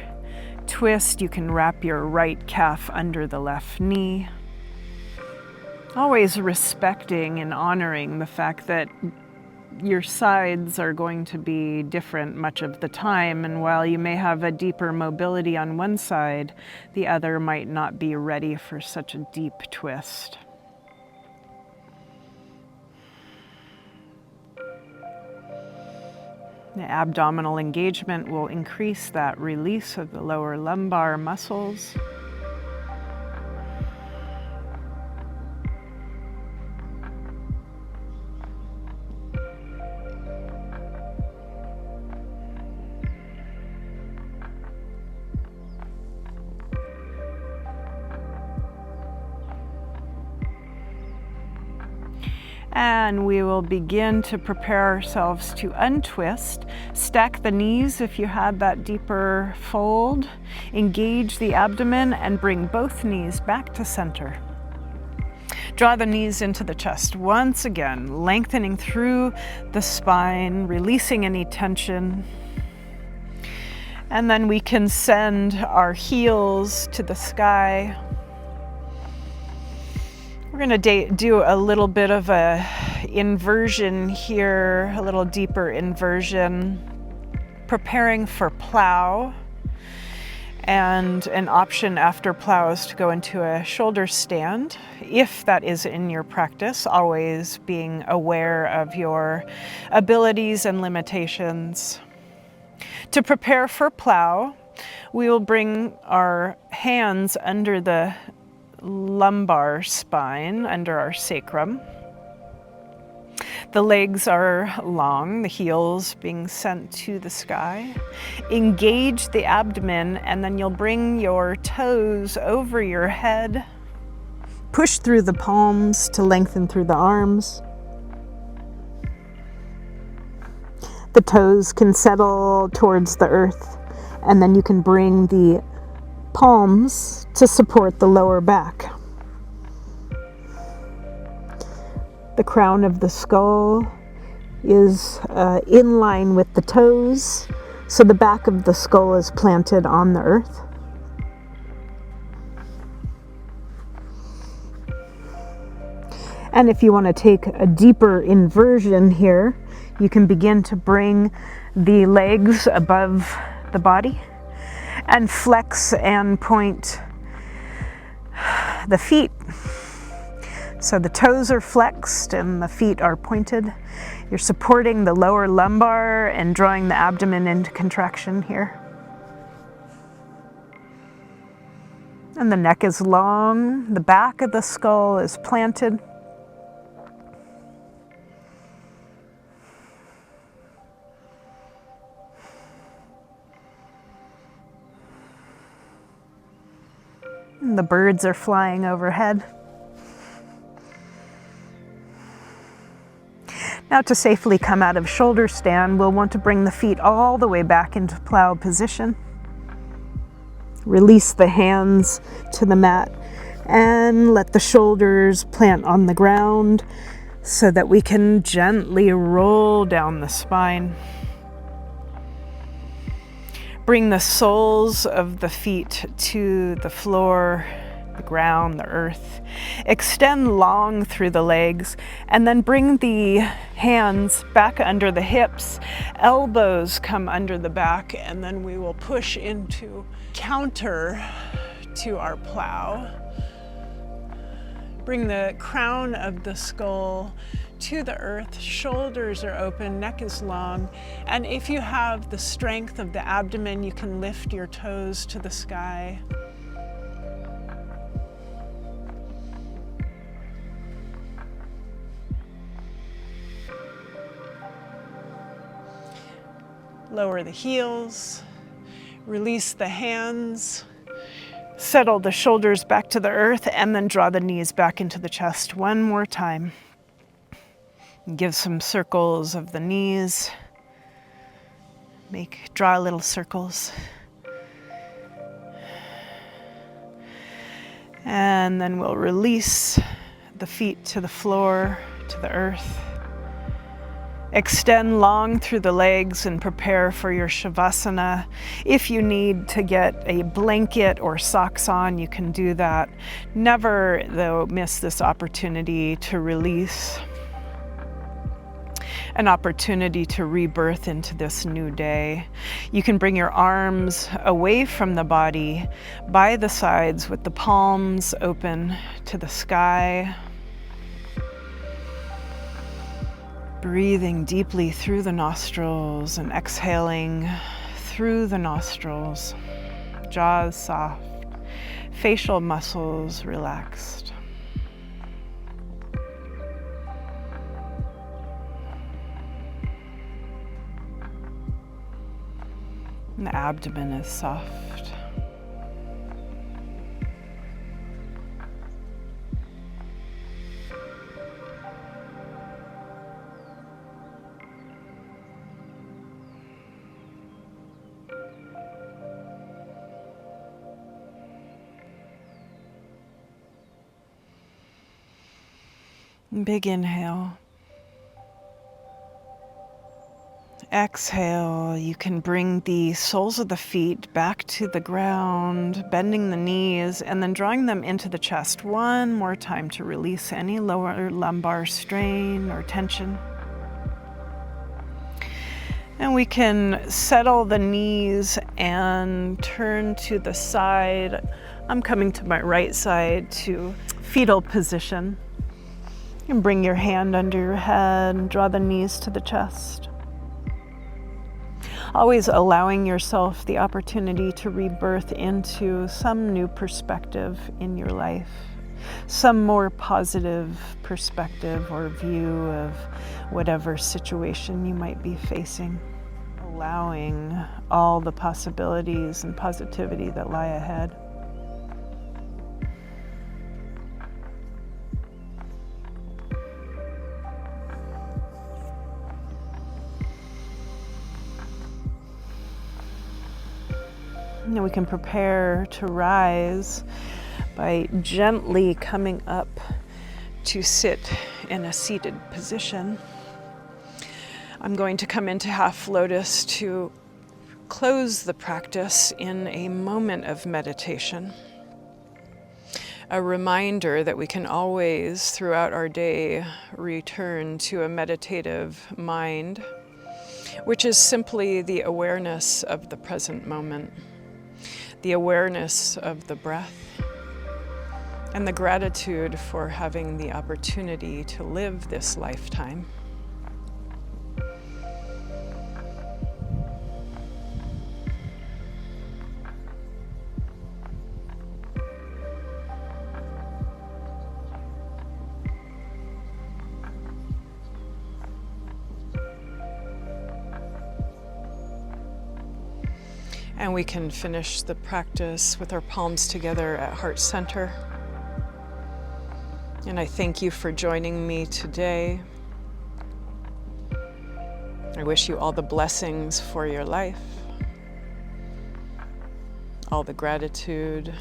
B: twist, you can wrap your right calf under the left knee. Always respecting and honoring the fact that your sides are going to be different much of the time, and while you may have a deeper mobility on one side, the other might not be ready for such a deep twist. The abdominal engagement will increase that release of the lower lumbar muscles. And we will begin to prepare ourselves to untwist. Stack the knees if you had that deeper fold. Engage the abdomen and bring both knees back to center. Draw the knees into the chest once again, lengthening through the spine, releasing any tension. And then we can send our heels to the sky. We're going to do a little bit of a inversion here, a little deeper inversion, preparing for plow. And an option after plow is to go into a shoulder stand, if that is in your practice, always being aware of your abilities and limitations. To prepare for plow, we will bring our hands under the lumbar spine, under our sacrum. The legs are long, the heels being sent to the sky. Engage the abdomen, and then you'll bring your toes over your head. Push through the palms to lengthen through the arms. The toes can settle towards the earth, and then you can bring the palms to support the lower back. The crown of the skull is in line with the toes, so the back of the skull is planted on the earth. And if you want to take a deeper inversion here, you can begin to bring the legs above the body and flex and point the feet. So the toes are flexed and the feet are pointed. You're supporting the lower lumbar and drawing the abdomen into contraction here. And the neck is long, the back of the skull is planted. And the birds are flying overhead. Now, to safely come out of shoulder stand, we'll want to bring the feet all the way back into plow position. Release the hands to the mat and let the shoulders plant on the ground so that we can gently roll down the spine. Bring the soles of the feet to the floor, the ground, the earth. Extend long through the legs and then bring the hands back under the hips. Elbows come under the back, and then we will push into counter to our plow. Bring the crown of the skull to the earth, shoulders are open, neck is long, and if you have the strength of the abdomen, you can lift your toes to the sky. Lower the heels, release the hands, settle the shoulders back to the earth, and then draw the knees back into the chest one more time. Give some circles of the knees. Draw little circles. And then we'll release the feet to the floor, to the earth. Extend long through the legs and prepare for your Shavasana. If you need to get a blanket or socks on, you can do that. Never, though, miss this opportunity to release. An opportunity to rebirth into this new day. You can bring your arms away from the body by the sides with the palms open to the sky. Breathing deeply through the nostrils and exhaling through the nostrils. Jaws soft, facial muscles relaxed. And the abdomen is soft. Big inhale. Exhale, you can bring the soles of the feet back to the ground, bending the knees, and then drawing them into the chest one more time to release any lower lumbar strain or tension. And we can settle the knees and turn to the side. I'm coming to my right side to fetal position. You can bring your hand under your head and draw the knees to the chest. Always allowing yourself the opportunity to rebirth into some new perspective in your life, some more positive perspective or view of whatever situation you might be facing. Allowing all the possibilities and positivity that lie ahead. Now we can prepare to rise by gently coming up to sit in a seated position. I'm going to come into half lotus to close the practice in a moment of meditation.
A: a reminder that we can always, throughout our day, return to a meditative mind, which is simply the awareness of the present moment, the awareness of the breath, and the gratitude for having the opportunity to live this lifetime. And we can finish the practice with our palms together at heart center. And I thank you for joining me today. I wish you all the blessings for your life, all the gratitude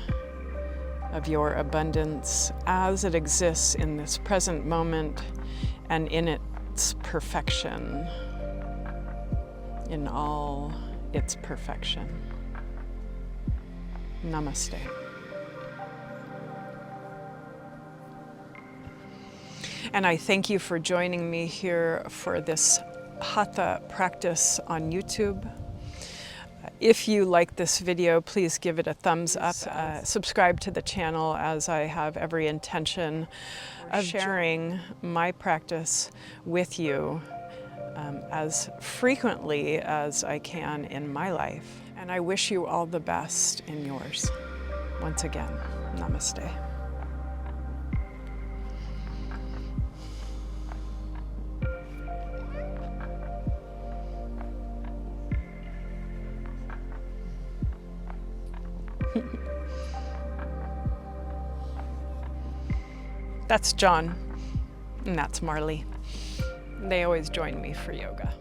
A: of your abundance as it exists in this present moment and in its perfection, in all its perfection. Namaste. And I thank you for joining me here for this Hatha practice on YouTube. If you like this video, please give it a thumbs up. Subscribe to the channel, as I have every intention of sharing my practice with you as frequently as I can in my life. And I wish you all the best in yours. Once again, namaste. That's John, and that's Marley. They always join me for yoga.